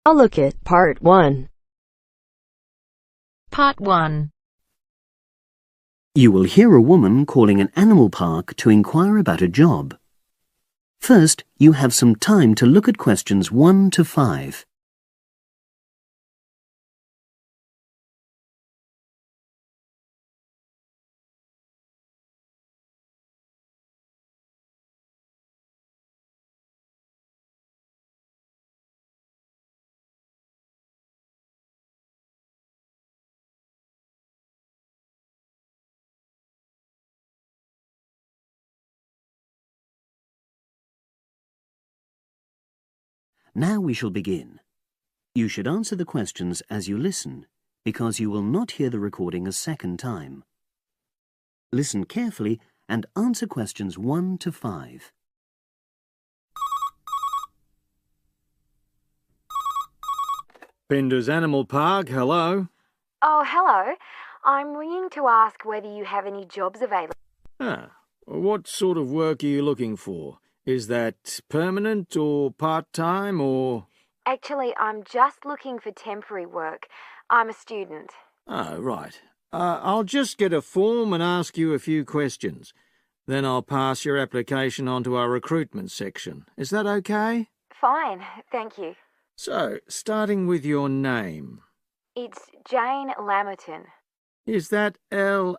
I'll look at Part 1. Part 1. You will hear a woman calling an animal park to inquire about a job. First, you have some time to look at questions 1 to 5. Now we shall begin. You should answer the questions as you listen, because you will not hear the recording a second time. Listen carefully and answer questions 1 to 5. Bender's Animal Park, hello. Oh, hello. I'm ringing to ask whether you have any jobs available. What sort of work are you looking for? Is that permanent or part-time or...? Actually, I'm just looking for temporary work. I'm a student. Oh, right. I'll just get a form and ask you a few questions. Then I'll pass your application on to our recruitment section. Is that okay? Fine, thank you. So, starting with your name. It's Jane Lammerton. Is that Lammerton?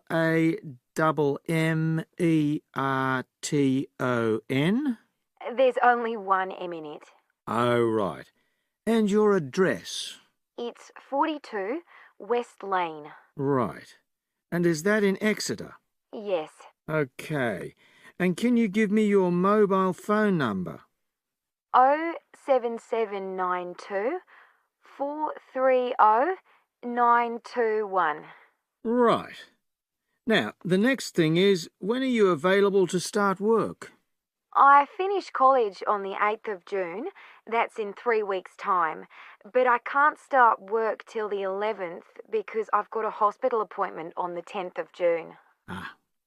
There's only one M in it. Oh, right. And your address? It's 42 West Lane. Right. And is that in Exeter? Yes. Okay. And can you give me your mobile phone number? 07792 430 921. Right. Now, the next thing is, when are you available to start work? I finish college on the 8th of June. That's in 3 weeks' time. But I can't start work till the 11th because I've got a hospital appointment on the 10th of June.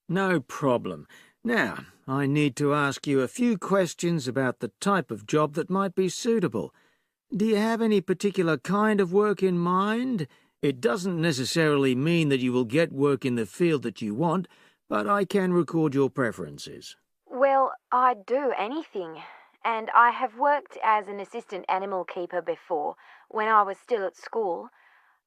No problem. Now, I need to ask you a few questions about the type of job that might be suitable. Do you have any particular kind of work in mind? It doesn't necessarily mean that you will get work in the field that you want, but I can record your preferences. Well, I'd do anything. And I have worked as an assistant animal keeper before, when I was still at school.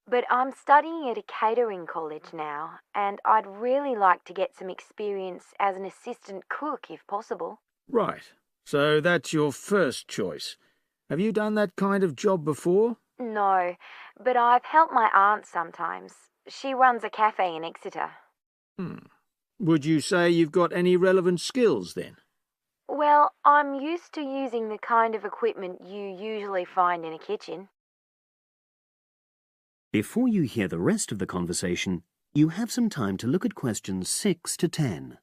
But I'm studying at a catering college now, and I'd really like to get some experience as an assistant cook, if possible. Right. So that's your first choice. Have you done that kind of job before? No, but I've helped my aunt sometimes. She runs a cafe in Exeter. Would you say you've got any relevant skills, then? Well, I'm used to using the kind of equipment you usually find in a kitchen. Before you hear the rest of the conversation, you have some time to look at questions 6 to 10.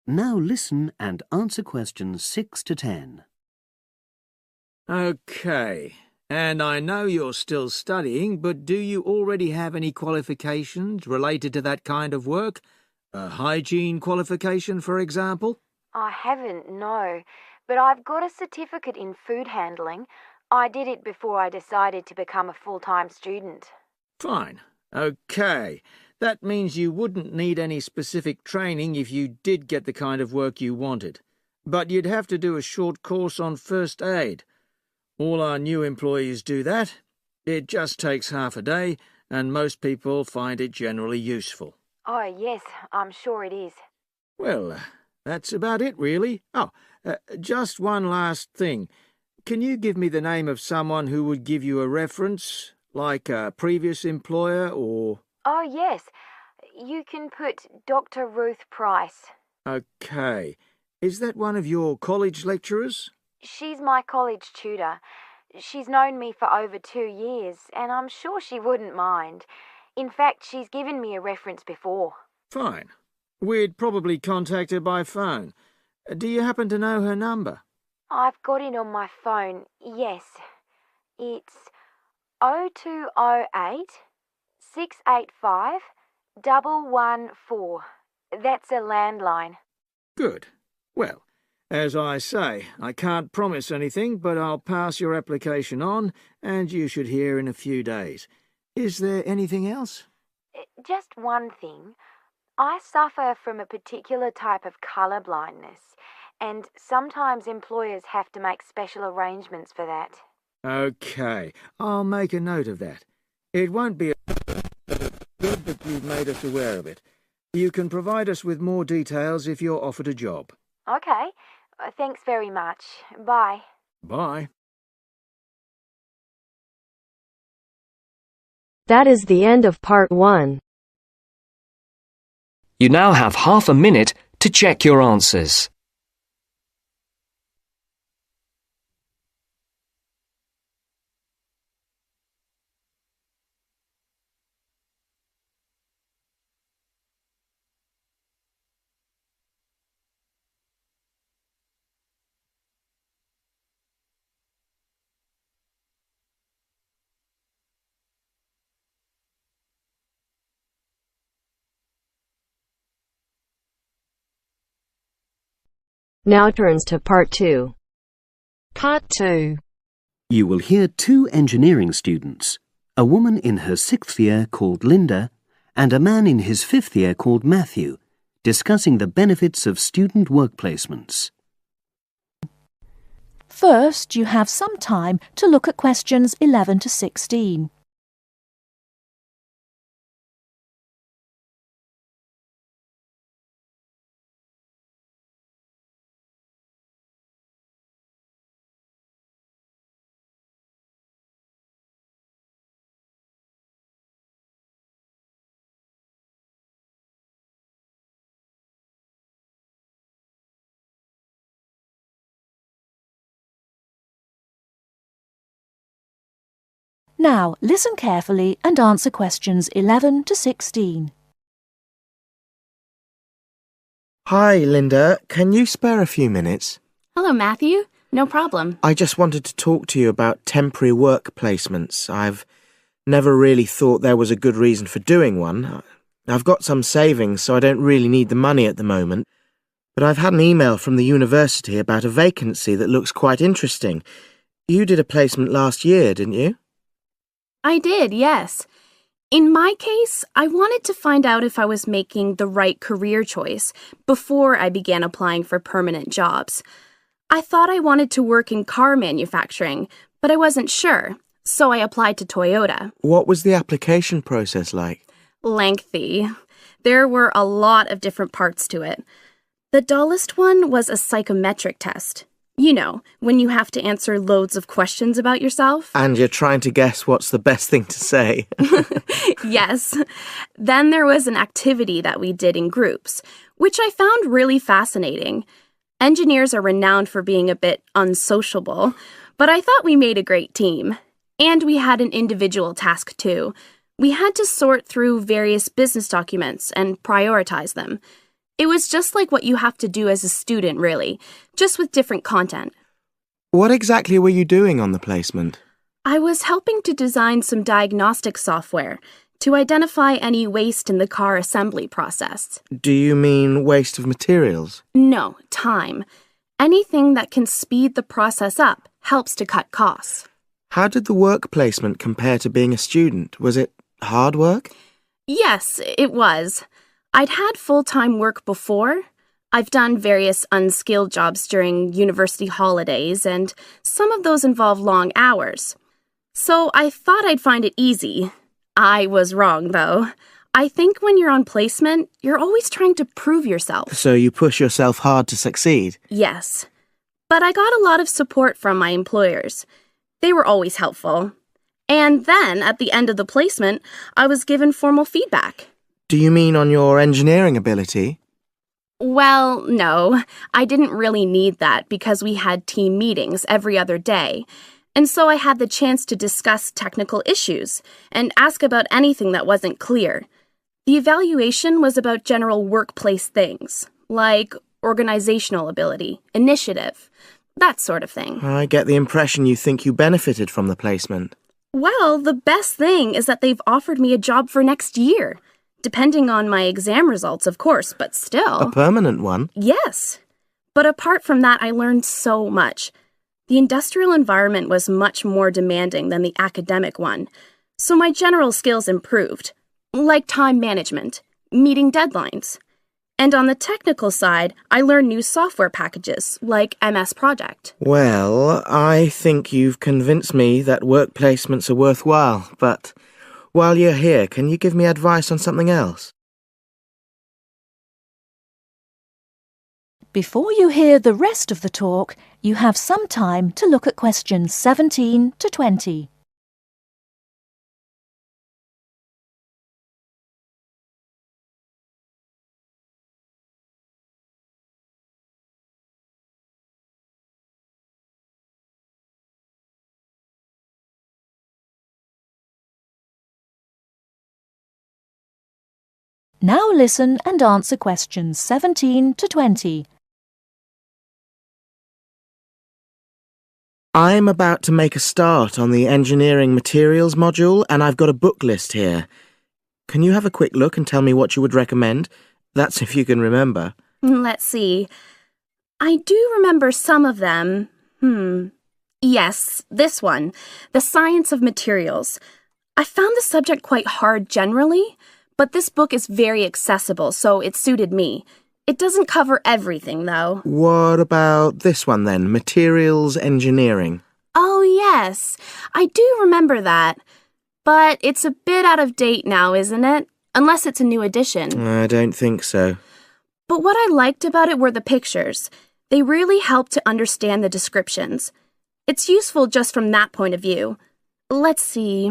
Now listen and answer questions 6 to 10. Okay. And I know you're still studying, but do you already have any qualifications related to that kind of work? A hygiene qualification, for example? I haven't, no. But I've got a certificate in food handling. I did it before I decided to become a full-time student. Fine. Okay. That means you wouldn't need any specific training if you did get the kind of work you wanted. But you'd have to do a short course on first aid. All our new employees do that. It just takes half a day, and most people find it generally useful. Oh, yes, I'm sure it is. Well, that's about it, really. Just one last thing. Can you give me the name of someone who would give you a reference, like a previous employer or... Oh, yes. You can put Dr. Ruth Price. Okay. Is that one of your college lecturers? She's my college tutor. She's known me for over 2 years, and I'm sure she wouldn't mind. In fact, she's given me a reference before. Fine. We'd probably contact her by phone. Do you happen to know her number? I've got it on my phone, yes. It's 0208 685 114. That's a landline. Good. Well, as I say, I can't promise anything, but I'll pass your application on, and you should hear in a few days. Is there anything else? Just one thing. I suffer from a particular type of colour blindness, and sometimes employers have to make special arrangements for that. Okay, I'll make a note of that. It won't be good that you've made us aware of it. You can provide us with more details if you're offered a job. Okay. Thanks very much. Bye. Bye. That is the end of part 1. You now have half a minute to check your answers. Now turns to part 2. Part 2. You will hear 2 engineering students, a woman in her 6th year called Linda and a man in his 5th year called Matthew, discussing the benefits of student work placements. First, you have some time to look at questions 11 to 16. Now, listen carefully and answer questions 11 to 16. Hi, Linda. Can you spare a few minutes? Hello, Matthew. No problem. I just wanted to talk to you about temporary work placements. I've never really thought there was a good reason for doing one. I've got some savings, so I don't really need the money at the moment. But I've had an email from the university about a vacancy that looks quite interesting. You did a placement last year, didn't you? I did, yes. In my case, I wanted to find out if I was making the right career choice before I began applying for permanent jobs. I thought I wanted to work in car manufacturing, but I wasn't sure, so I applied to Toyota. What was the application process like? Lengthy. There were a lot of different parts to it. The dullest one was a psychometric test. You know, when you have to answer loads of questions about yourself. And you're trying to guess what's the best thing to say. Yes. Then there was an activity that we did in groups, which I found really fascinating. Engineers are renowned for being a bit unsociable, but I thought we made a great team. And we had an individual task too. We had to sort through various business documents and prioritize them. It was just like what you have to do as a student, really, just with different content. What exactly were you doing on the placement? I was helping to design some diagnostic software to identify any waste in the car assembly process. Do you mean waste of materials? No, time. Anything that can speed the process up helps to cut costs. How did the work placement compare to being a student? Was it hard work? Yes, it was. I'd had full-time work before. I've done various unskilled jobs during university holidays, and some of those involve long hours. So I thought I'd find it easy. I was wrong, though. I think when you're on placement, you're always trying to prove yourself. So you push yourself hard to succeed? Yes. But I got a lot of support from my employers. They were always helpful. And then, at the end of the placement, I was given formal feedback. Do you mean on your engineering ability? Well, no. I didn't really need that because we had team meetings every other day. And so I had the chance to discuss technical issues and ask about anything that wasn't clear. The evaluation was about general workplace things, like organizational ability, initiative, that sort of thing. I get the impression you think you benefited from the placement. Well, the best thing is that they've offered me a job for next year. Depending on my exam results, of course, but still. A permanent one? Yes. But apart from that, I learned so much. The industrial environment was much more demanding than the academic one, so my general skills improved, like time management, meeting deadlines. And on the technical side, I learned new software packages, like MS Project. Well, I think you've convinced me that work placements are worthwhile, but while you're here, can you give me advice on something else? Before you hear the rest of the talk, you have some time to look at questions 17 to 20. Now listen and answer questions 17 to 20. I'm about to make a start on the engineering materials module, and I've got a book list here. Can you have a quick look and tell me what you would recommend? That's if you can remember. Let's see. I do remember some of them. Yes, this one, The Science of Materials. I found the subject quite hard generally, but this book is very accessible, so it suited me. It doesn't cover everything, though. What about this one then, materials engineering? Oh, yes. I do remember that. But it's a bit out of date now, isn't it? Unless it's a new edition. I don't think so. But what I liked about it were the pictures. They really helped to understand the descriptions. It's useful just from that point of view. Let's see.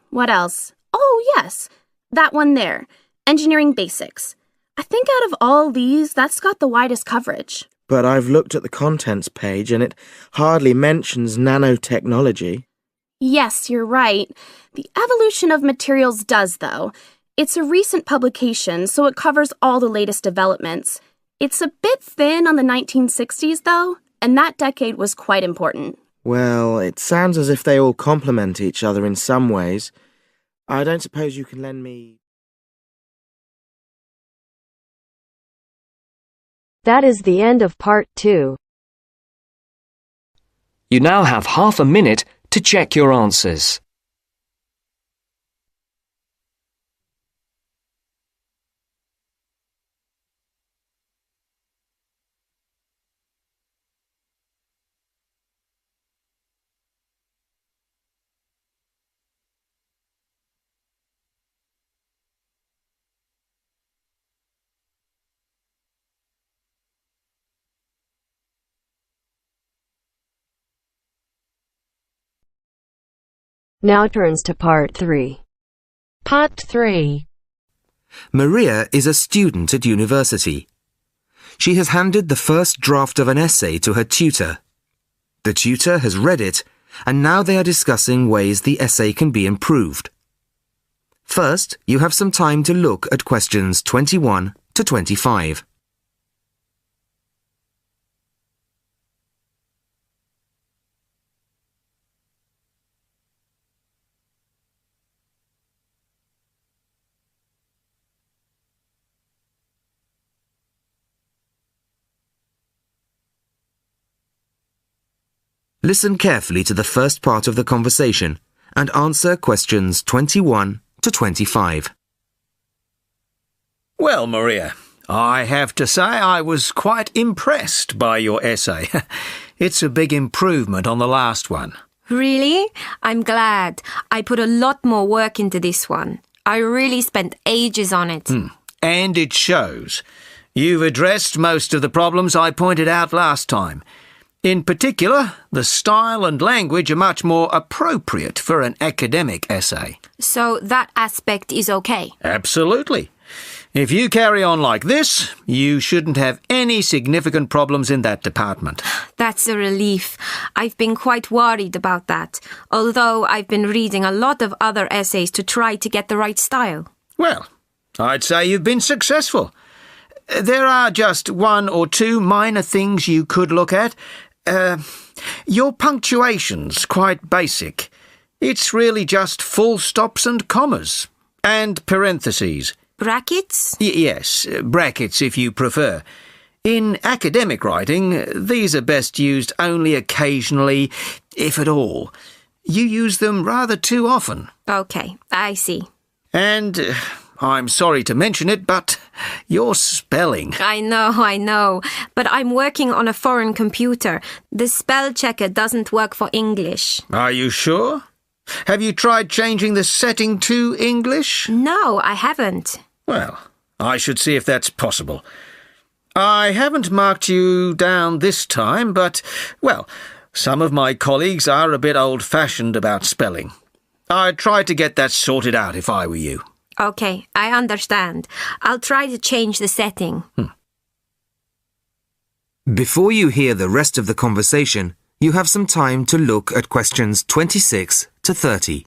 What else? Oh, yes. That one there. Engineering Basics. I think out of all these, that's got the widest coverage. But I've looked at the contents page and it hardly mentions nanotechnology. Yes, you're right. The Evolution of Materials does, though. It's a recent publication, so it covers all the latest developments. It's a bit thin on the 1960s, though, and that decade was quite important. Well, it sounds as if they all complement each other in some ways. I don't suppose you can lend me... That is the end of part 2. You now have half a minute to check your answers. Now turns to part 3. Part 3. Maria is a student at university. She has handed the first draft of an essay to her tutor. The tutor has read it, and now they are discussing ways the essay can be improved. First, you have some time to look at questions 21 to 25. Listen carefully to the first part of the conversation and answer questions 21 to 25. Well, Maria, I have to say I was quite impressed by your essay. It's a big improvement on the last one. Really? I'm glad. I put a lot more work into this one. I really spent ages on it. And it shows. You've addressed most of the problems I pointed out last time. In particular, the style and language are much more appropriate for an academic essay. So that aspect is okay? Absolutely. If you carry on like this, you shouldn't have any significant problems in that department. That's a relief. I've been quite worried about that, although I've been reading a lot of other essays to try to get the right style. Well, I'd say you've been successful. There are just one or two minor things you could look at. Your punctuation's quite basic. It's really just full stops and commas. And parentheses. Brackets? Yes, brackets if you prefer. In academic writing, these are best used only occasionally, if at all. You use them rather too often. Okay, I see. And I'm sorry to mention it, but your spelling. I know. But I'm working on a foreign computer. The spell checker doesn't work for English. Are you sure? Have you tried changing the setting to English? No, I haven't. Well, I should see if that's possible. I haven't marked you down this time, but, well, some of my colleagues are a bit old-fashioned about spelling. I'd try to get that sorted out if I were you. Okay, I understand. I'll try to change the setting. Before you hear the rest of the conversation, you have some time to look at questions 26 to 30.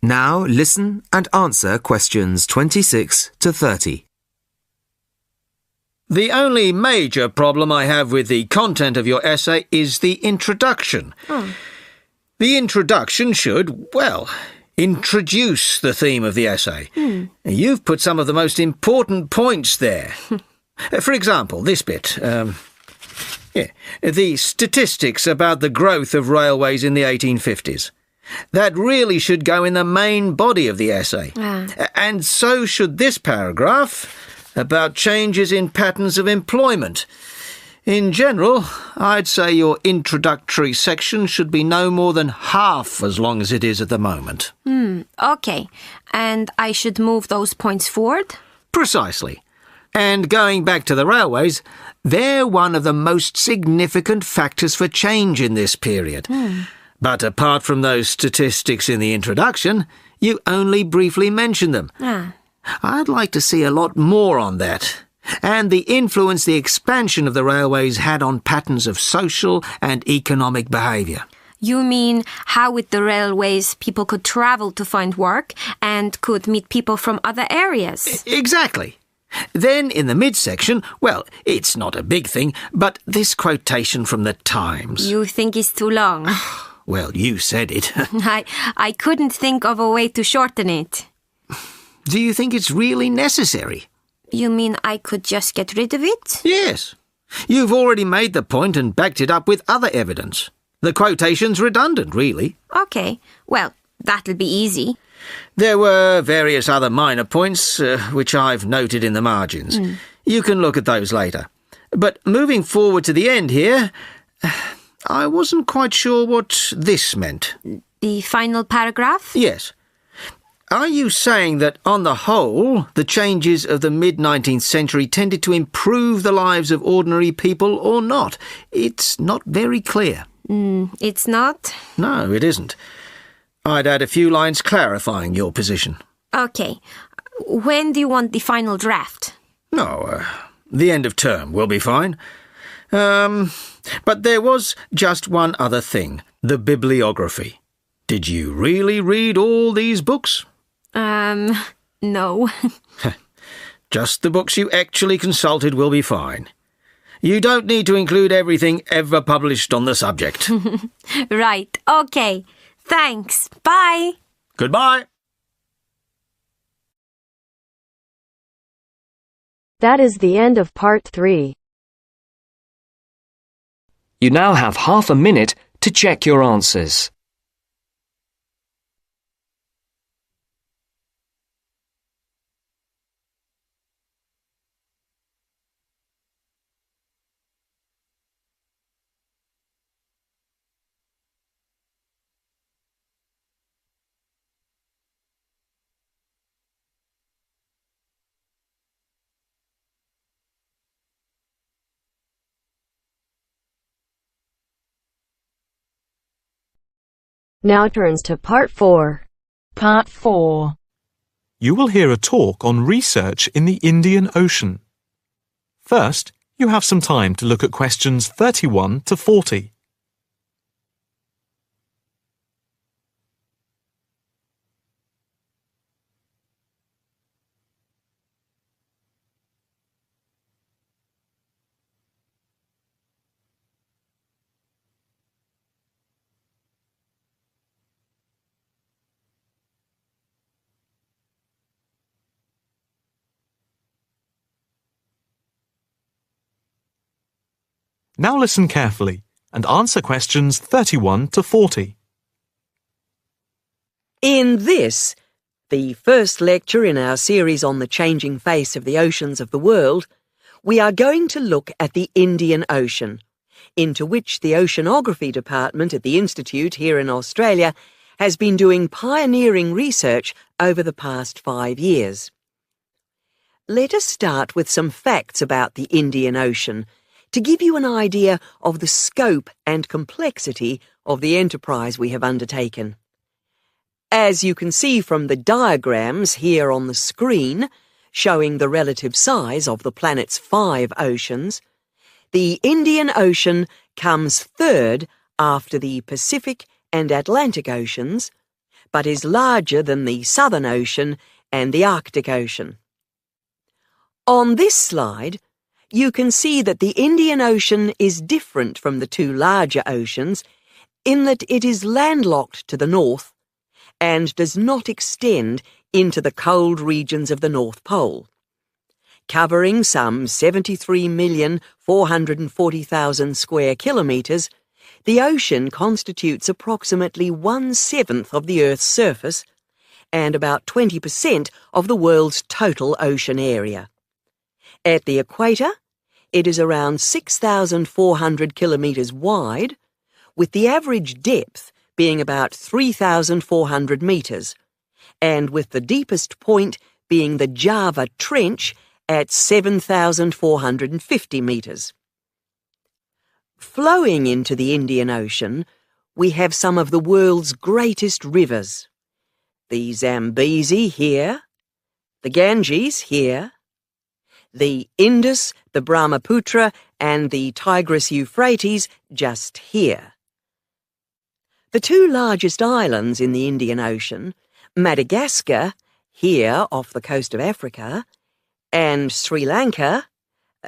Now listen and answer questions 26 to 30. The only major problem I have with the content of your essay is the introduction. The introduction should, well, introduce the theme of the essay. You've put some of the most important points there. For example, this bit. The statistics about the growth of railways in the 1850s. That really should go in the main body of the essay. And so should this paragraph about changes in patterns of employment. In general, I'd say your introductory section should be no more than half as long as it is at the moment. Okay. And I should move those points forward? Precisely. And going back to the railways, they're one of the most significant factors for change in this period. But apart from those statistics in the introduction, you only briefly mention them. I'd like to see a lot more on that, and the influence the expansion of the railways had on patterns of social and economic behaviour. You mean how with the railways people could travel to find work and could meet people from other areas? Exactly. Then in the midsection, well, it's not a big thing, but this quotation from the Times. You think it's too long? Well, you said it. I couldn't think of a way to shorten it. Do you think it's really necessary? You mean I could just get rid of it? Yes. You've already made the point and backed it up with other evidence. The quotation's redundant, really. Okay, well, that'll be easy. There were various other minor points, which I've noted in the margins. You can look at those later. But moving forward to the end here, I wasn't quite sure what this meant. The final paragraph? Yes. Are you saying that, on the whole, the changes of the mid-19th century tended to improve the lives of ordinary people or not? It's not very clear. It's not? No, it isn't. I'd add a few lines clarifying your position. Okay. When do you want the final draft? No, the end of term will be fine. But there was just one other thing, the bibliography. Did you really read all these books? No. Just the books you actually consulted will be fine. You don't need to include everything ever published on the subject. Right, okay. Thanks. Bye. Goodbye. That is the end of part 3. You now have half a minute to check your answers. Now turns to part 4. Part 4. You will hear a talk on research in the Indian Ocean. First, you have some time to look at questions 31 to 40. Now listen carefully and answer questions 31 to 40. In this, the first lecture in our series on the changing face of the oceans of the world, we are going to look at the Indian Ocean, into which the Oceanography Department at the Institute here in Australia has been doing pioneering research over the past 5 years. Let us start with some facts about the Indian Ocean, to give you an idea of the scope and complexity of the enterprise we have undertaken. As you can see from the diagrams here on the screen, showing the relative size of the planet's 5 oceans, the Indian Ocean comes third after the Pacific and Atlantic Oceans, but is larger than the Southern Ocean and the Arctic Ocean. On this slide, you can see that the Indian Ocean is different from the 2 larger oceans in that it is landlocked to the north and does not extend into the cold regions of the North Pole. Covering some 73,440,000 square kilometres, the ocean constitutes approximately 1/7 of the Earth's surface and about 20% of the world's total ocean area. At the equator, it is around 6,400 kilometres wide, with the average depth being about 3,400 metres, and with the deepest point being the Java Trench at 7,450 metres. Flowing into the Indian Ocean, we have some of the world's greatest rivers. The Zambezi here, the Ganges here, the Indus, the Brahmaputra, and the Tigris-Euphrates just here. The 2 largest islands in the Indian Ocean, Madagascar, here off the coast of Africa, and Sri Lanka,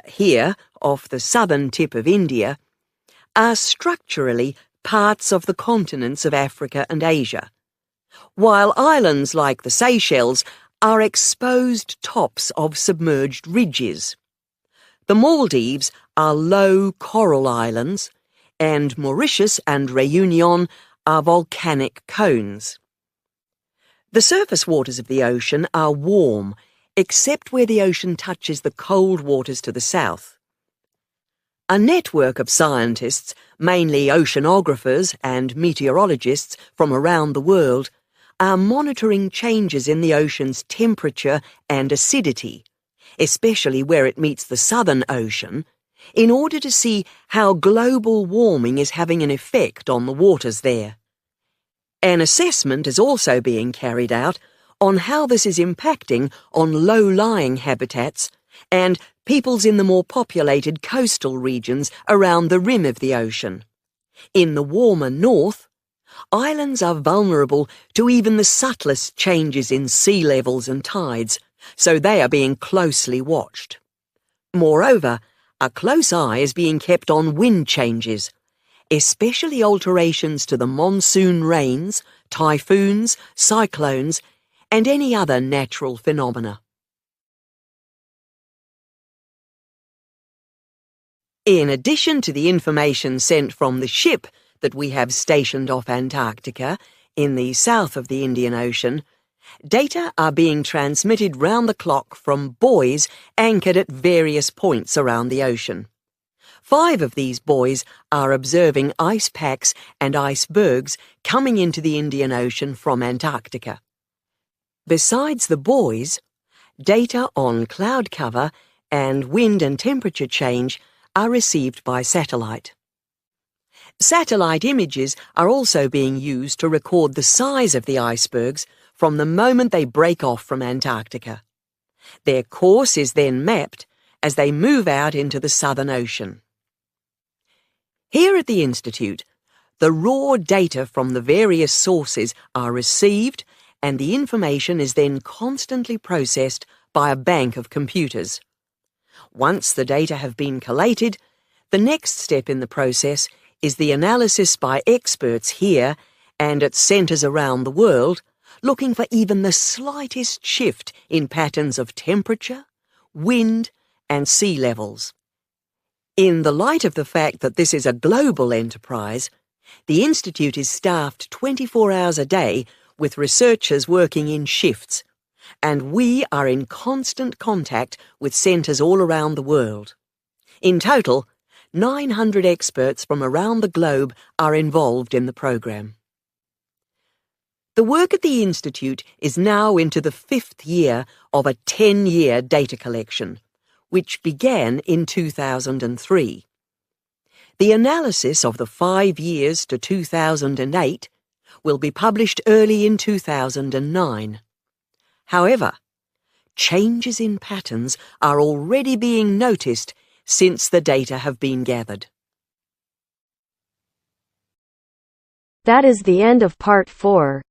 here off the southern tip of India, are structurally parts of the continents of Africa and Asia, while islands like the Seychelles are exposed tops of submerged ridges. The Maldives are low coral islands, and Mauritius and Réunion are volcanic cones. The surface waters of the ocean are warm, except where the ocean touches the cold waters to the south. A network of scientists, mainly oceanographers and meteorologists from around the world, are monitoring changes in the ocean's temperature and acidity, especially where it meets the Southern Ocean, in order to see how global warming is having an effect on the waters there. An assessment is also being carried out on how this is impacting on low-lying habitats and peoples in the more populated coastal regions around the rim of the ocean. In the warmer north, islands are vulnerable to even the subtlest changes in sea levels and tides, so they are being closely watched. Moreover, a close eye is being kept on wind changes, especially alterations to the monsoon rains, typhoons, cyclones, and any other natural phenomena. In addition to the information sent from the ship that we have stationed off Antarctica, in the south of the Indian Ocean, data are being transmitted round the clock from buoys anchored at various points around the ocean. 5 of these buoys are observing ice packs and icebergs coming into the Indian Ocean from Antarctica. Besides the buoys, data on cloud cover and wind and temperature change are received by satellite. Satellite images are also being used to record the size of the icebergs from the moment they break off from Antarctica. Their course is then mapped, as they move out into the Southern Ocean. Here at the Institute, the raw data from the various sources are received and the information is then constantly processed by a bank of computers. Once the data have been collated, the next step in the process is the analysis by experts here and at centres around the world, looking for even the slightest shift in patterns of temperature, wind, and sea levels. In the light of the fact that this is a global enterprise, the Institute is staffed 24 hours a day with researchers working in shifts, and we are in constant contact with centres all around the world. In total, 900 experts from around the globe are involved in the programme. The work at the Institute is now into the 5th year of a 10-year data collection, which began in 2003. The analysis of the 5 years to 2008 will be published early in 2009. However, changes in patterns are already being noticed since the data have been gathered. That is the end of part 4.